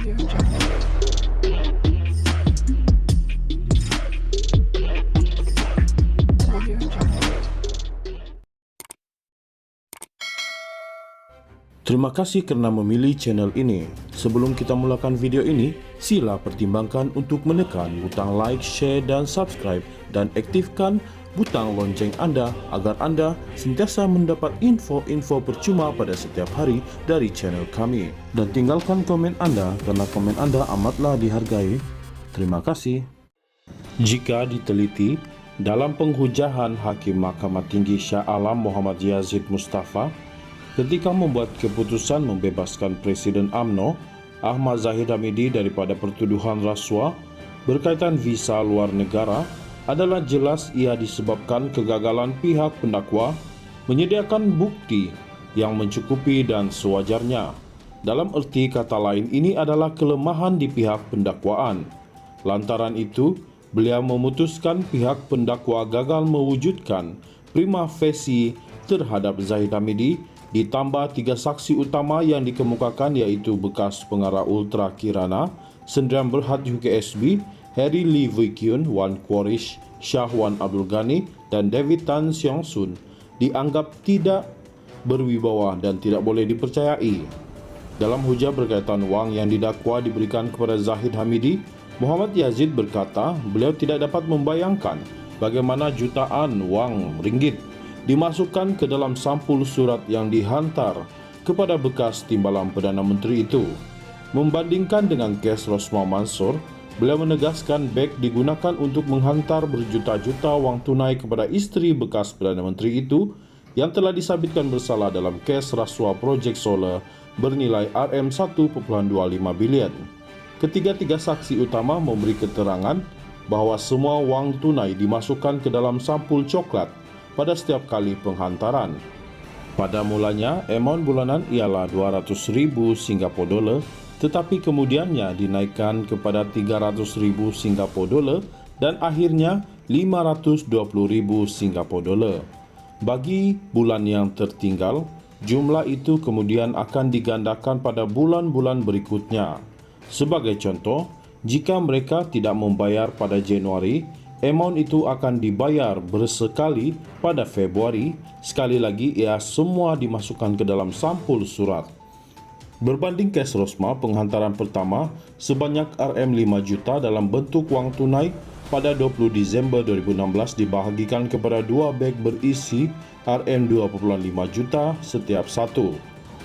Terima kasih kerana memilih channel ini. Sebelum kita mulakan video ini, sila pertimbangkan untuk menekan butang like, share dan subscribe dan aktifkan butang lonceng anda agar anda sentiasa mendapat info-info percuma pada setiap hari dari channel kami. Dan tinggalkan komen anda kerana komen anda amatlah dihargai. Terima kasih. Jika diteliti, dalam penghujahan Hakim Mahkamah Tinggi Shah Alam Muhammad Yazid Mustafa ketika membuat keputusan membebaskan Presiden UMNO Ahmad Zahid Hamidi daripada pertuduhan rasuah berkaitan visa luar negara adalah jelas ia disebabkan kegagalan pihak pendakwa menyediakan bukti yang mencukupi dan sewajarnya. Dalam erti kata lain, ini adalah kelemahan di pihak pendakwaan. Lantaran itu, beliau memutuskan pihak pendakwa gagal mewujudkan prima facie terhadap Zahid Hamidi, ditambah 3 saksi utama yang dikemukakan iaitu bekas pengarah Ultra Kirana, Sendirian Berhad UKSB, Harry Lee Wee Kyun, Wan Quarish, Shah Wan Abdul Ghani dan David Tan Siong Sun dianggap tidak berwibawa dan tidak boleh dipercayai. Dalam hujah berkaitan wang yang didakwa diberikan kepada Zahid Hamidi, Muhammad Yazid berkata beliau tidak dapat membayangkan bagaimana jutaan wang ringgit dimasukkan ke dalam sampul surat yang dihantar kepada bekas timbalan Perdana Menteri itu. Membandingkan dengan kes Rosmah Mansor, beliau menegaskan beg digunakan untuk menghantar berjuta-juta wang tunai kepada isteri bekas Perdana Menteri itu yang telah disabitkan bersalah dalam kes rasuah projek solar bernilai RM1.25 bilion. Ketiga-tiga saksi utama memberi keterangan bahawa semua wang tunai dimasukkan ke dalam sampul coklat pada setiap kali penghantaran. Pada mulanya, amount bulanan ialah 200,000 Singapore dolar, tetapi kemudiannya dinaikkan kepada 300,000 Singapore dolar dan akhirnya 520,000 Singapore dolar. Bagi bulan yang tertinggal, jumlah itu kemudian akan digandakan pada bulan-bulan berikutnya. Sebagai contoh, jika mereka tidak membayar pada Januari, amount itu akan dibayar bersekali pada Februari. Sekali lagi, ia semua dimasukkan ke dalam sampul surat. Berbanding kes Rosmah, penghantaran pertama sebanyak RM5 juta dalam bentuk wang tunai pada 20 Disember 2016 dibahagikan kepada 2 beg berisi RM2.5 juta setiap satu.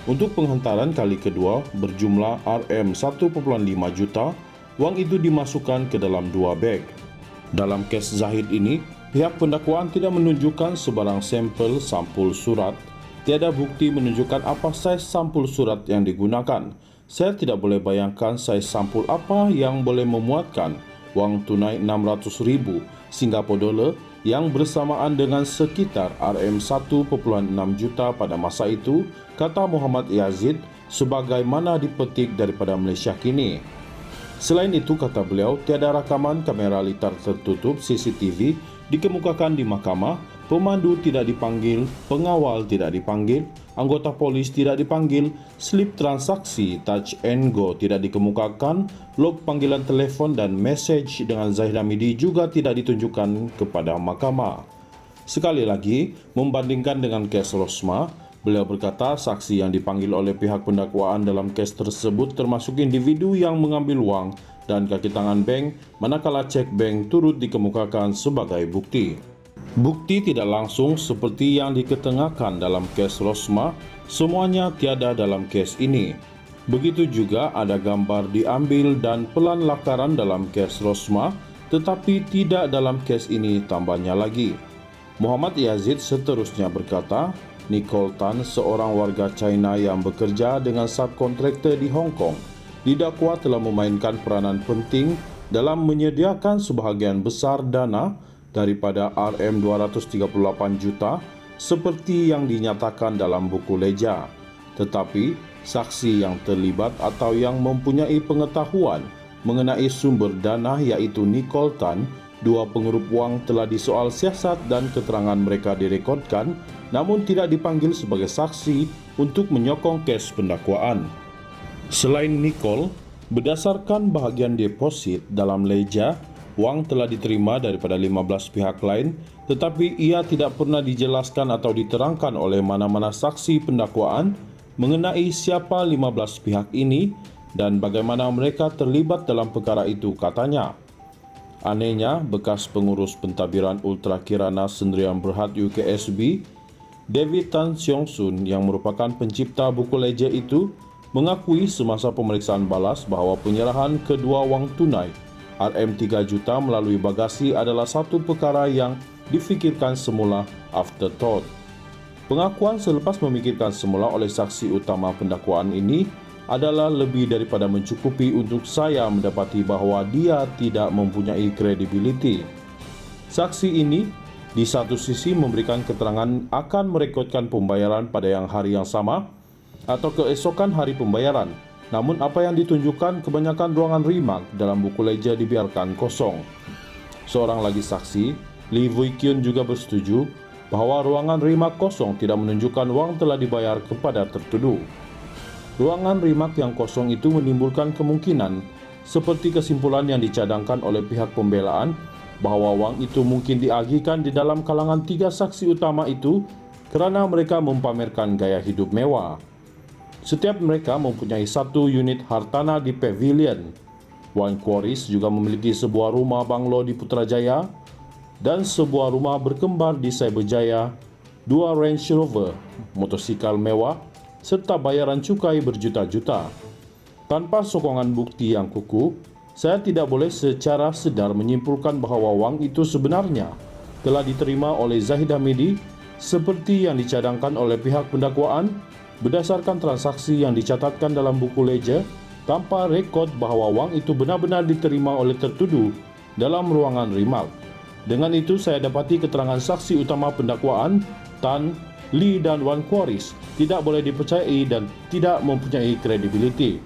Untuk penghantaran kali kedua berjumlah RM1.5 juta, wang itu dimasukkan ke dalam 2 beg. Dalam kes Zahid ini, pihak pendakwaan tidak menunjukkan sebarang sampul surat. Tiada bukti menunjukkan apa saiz sampul surat yang digunakan. Saya tidak boleh bayangkan saiz sampul apa yang boleh memuatkan wang tunai 600,000 Singapore dolar yang bersamaan dengan sekitar RM1.6 juta pada masa itu, kata Muhammad Yazid, sebagaimana dipetik daripada Malaysia Kini. Selain itu, kata beliau, tiada rakaman kamera litar tertutup CCTV dikemukakan di mahkamah, pemandu tidak dipanggil, pengawal tidak dipanggil, anggota polis tidak dipanggil, slip transaksi touch and go tidak dikemukakan, log panggilan telefon dan mesej dengan Zahid Hamidi juga tidak ditunjukkan kepada mahkamah. Sekali lagi, membandingkan dengan kes Rosmah, beliau berkata saksi yang dipanggil oleh pihak pendakwaan dalam kes tersebut termasuk individu yang mengambil wang dan kaki tangan bank, manakala cek bank turut dikemukakan sebagai bukti. Bukti tidak langsung seperti yang diketengahkan dalam kes Rosmah, semuanya tiada dalam kes ini. Begitu juga ada gambar diambil dan pelan lakaran dalam kes Rosmah, tetapi tidak dalam kes ini tambahnya lagi. Muhammad Yazid seterusnya berkata, Nicole Tan, seorang warga China yang bekerja dengan subkontraktor di Hong Kong, didakwa telah memainkan peranan penting dalam menyediakan sebahagian besar dana daripada RM238 juta seperti yang dinyatakan dalam buku leja. Tetapi, saksi yang terlibat atau yang mempunyai pengetahuan mengenai sumber dana iaitu Nicole Tan, 2 pengerup wang telah disoal siasat dan keterangan mereka direkodkan namun tidak dipanggil sebagai saksi untuk menyokong kes pendakwaan. Selain Nicole, Berdasarkan bahagian deposit dalam leja, wang telah diterima daripada 15 pihak lain, tetapi ia tidak pernah dijelaskan atau diterangkan oleh mana-mana saksi pendakwaan mengenai siapa 15 pihak ini dan bagaimana mereka terlibat dalam perkara itu, katanya. Anehnya, bekas pengurus pentadbiran Ultra Kirana Sendirian Berhad UKSB, David Tan Siong Sun, yang merupakan pencipta buku leja itu, mengakui semasa pemeriksaan balas bahawa penyerahan kedua wang tunai RM3 juta melalui bagasi adalah satu perkara yang difikirkan semula afterthought. Pengakuan selepas memikirkan semula oleh saksi utama pendakwaan ini adalah lebih daripada mencukupi untuk saya mendapati bahawa dia tidak mempunyai kredibiliti. Saksi ini di satu sisi memberikan keterangan akan merekodkan pembayaran pada hari yang sama atau keesokan hari pembayaran. Namun apa yang ditunjukkan kebanyakan ruangan rimak dalam buku leja dibiarkan kosong. Seorang lagi saksi, Lee Vui Kyun, juga bersetuju bahawa ruangan rimak kosong tidak menunjukkan wang telah dibayar kepada tertuduh. Ruangan rimak yang kosong itu menimbulkan kemungkinan, seperti kesimpulan yang dicadangkan oleh pihak pembelaan, bahawa wang itu mungkin diagihkan di dalam kalangan tiga saksi utama itu kerana mereka mempamerkan gaya hidup mewah. Setiap mereka mempunyai satu unit hartanah di Pavilion. Wan Quarries juga memiliki sebuah rumah banglo di Putrajaya dan sebuah rumah berkembar di Cyberjaya, 2 Range Rover, motosikal mewah, serta bayaran cukai berjuta-juta. Tanpa sokongan bukti yang kukuh, saya tidak boleh secara sedar menyimpulkan bahawa wang itu sebenarnya telah diterima oleh Zahid Hamidi seperti yang dicadangkan oleh pihak pendakwaan berdasarkan transaksi yang dicatatkan dalam buku leja tanpa rekod bahawa wang itu benar-benar diterima oleh tertuduh dalam ruangan rimak. Dengan itu saya dapati keterangan saksi utama pendakwaan Tan, Lee dan Wan Quarries tidak boleh dipercayai dan tidak mempunyai kredibiliti.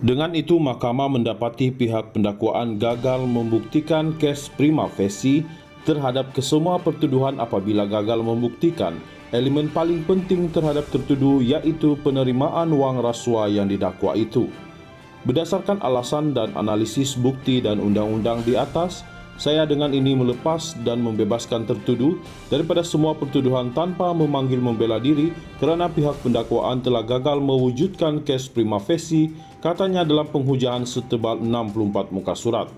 Dengan itu, mahkamah mendapati pihak pendakwaan gagal membuktikan kes prima facie terhadap kesemua pertuduhan apabila gagal membuktikan elemen paling penting terhadap tertuduh, iaitu penerimaan wang rasuah yang didakwa itu. Berdasarkan alasan dan analisis bukti dan undang-undang di atas, saya dengan ini melepas dan membebaskan tertuduh daripada semua pertuduhan tanpa memanggil membela diri kerana pihak pendakwaan telah gagal mewujudkan kes prima facie, katanya dalam penghujaan setebal 64 muka surat.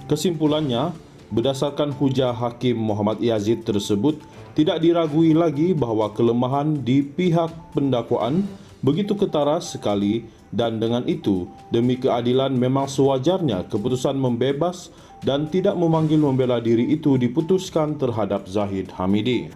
Kesimpulannya, berdasarkan hujah Hakim Muhammad Yazid tersebut, tidak diragui lagi bahawa kelemahan di pihak pendakwaan begitu ketara sekali, dan dengan itu, demi keadilan memang sewajarnya keputusan membebas dan tidak memanggil membela diri itu diputuskan terhadap Zahid Hamidi.